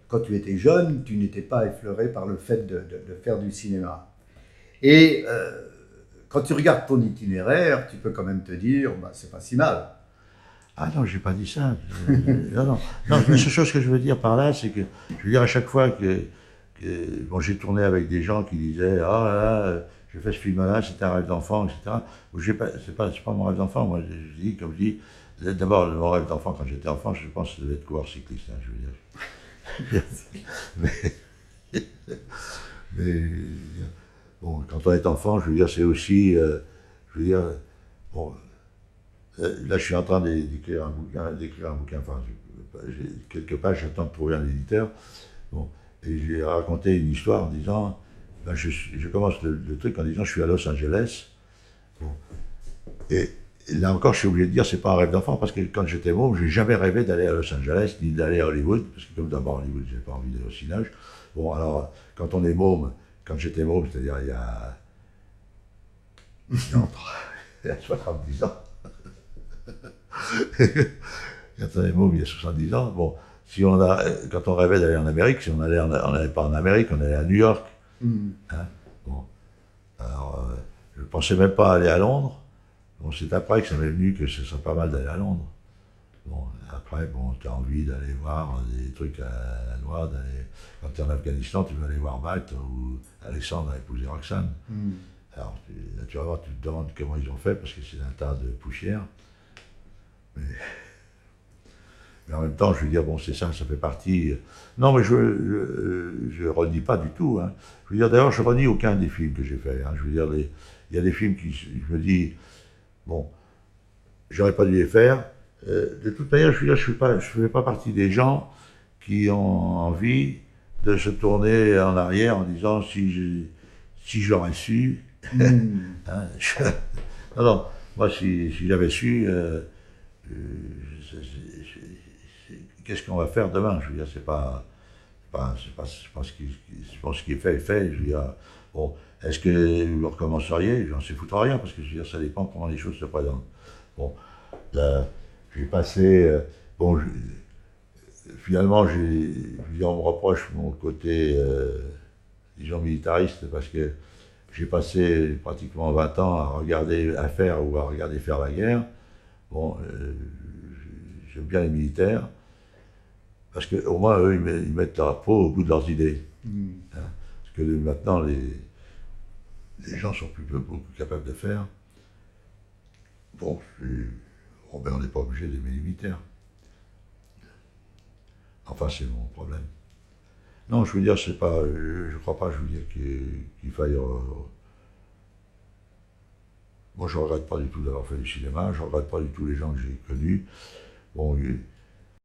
quand tu étais jeune, tu n'étais pas effleuré par le fait de faire du cinéma. Et quand tu regardes ton itinéraire, tu peux quand même te dire, bah, c'est pas si mal. Ah non, j'ai pas dit ça. Non, non. Non, la seule chose que je veux dire par là, c'est que, je veux dire, à chaque fois bon, j'ai tourné avec des gens qui disaient, ah là, là, j'ai fait ce film-là, c'était un rêve d'enfant, etc. C'est pas mon rêve d'enfant. Moi, je dis, comme je dis, d'abord, mon rêve d'enfant, quand j'étais enfant, je pense que ça devait être coureur cycliste, hein, je veux dire. mais, mais, bon, quand on est enfant, je veux dire, c'est aussi, je veux dire, bon, là, je suis en train d'écrire un bouquin, enfin, j'ai quelques pages, j'attends de trouver un éditeur. Bon, et j'ai raconté une histoire en disant, ben, je commence le truc en disant, je suis à Los Angeles. Bon, et là encore, je suis obligé de dire, c'est pas un rêve d'enfant, parce que quand j'étais môme, j'ai jamais rêvé d'aller à Los Angeles, ni d'aller à Hollywood, parce que comme d'abord Hollywood, j'ai pas envie d'aller au cinéma. Bon, alors, quand on est môme, quand j'étais môme, c'est-à-dire il y a 70 ans, quand on est môme, il y a 70 ans, bon, si on a, quand on rêvait d'aller en Amérique, si on n'allait pas en Amérique, on allait à New York. Hein, bon, alors, je ne pensais même pas aller à Londres. Bon, c'est après que ça m'est venu que ce serait pas mal d'aller à Londres. Bon, après, bon, tu as envie d'aller voir des trucs à la noix, quand tu es en Afghanistan, tu veux aller voir Malte ou Alexandre a épousé Roxane. Alors, naturellement, tu te demandes comment ils ont fait, parce que c'est un tas de poussière. Mais en même temps, je veux dire, bon, c'est ça, ça fait partie. Non, mais je renie pas du tout. Hein. Je veux dire, d'ailleurs, je renie aucun des films que j'ai faits. Hein. Je veux dire, il y a des films qui, je me dis, bon, j'aurais pas dû les faire. De toute manière, je veux dire, je fais pas partie des gens qui ont envie de se tourner en arrière en disant si j'aurais su. Hein, non, non, moi, si j'avais su. Qu'est-ce qu'on va faire demain? Je veux dire, c'est pas je pense qu'il est fait est fait. Je veux dire, bon, est-ce que vous recommenceriez? J'en sais foutre rien, parce que je veux dire, ça dépend comment les choses se présentent. Bon, là, j'ai passé, bon, finalement, je veux dire, on me reproche mon côté, disons, militariste, parce que j'ai passé pratiquement 20 ans à regarder, à faire ou à regarder faire la guerre. Bon, j'aime bien les militaires, parce qu'au moins, eux, ils mettent leur peau au bout de leurs idées. Hein, parce que maintenant, les gens sont beaucoup capables de faire. Bon, ben, on n'est pas obligé d'aimer les militaires. Enfin, c'est mon problème. Non, je veux dire, c'est pas, je crois pas, je veux dire, qu'il faille. Moi, je regrette pas du tout d'avoir fait du cinéma, je regrette pas du tout les gens que j'ai connus. Bon,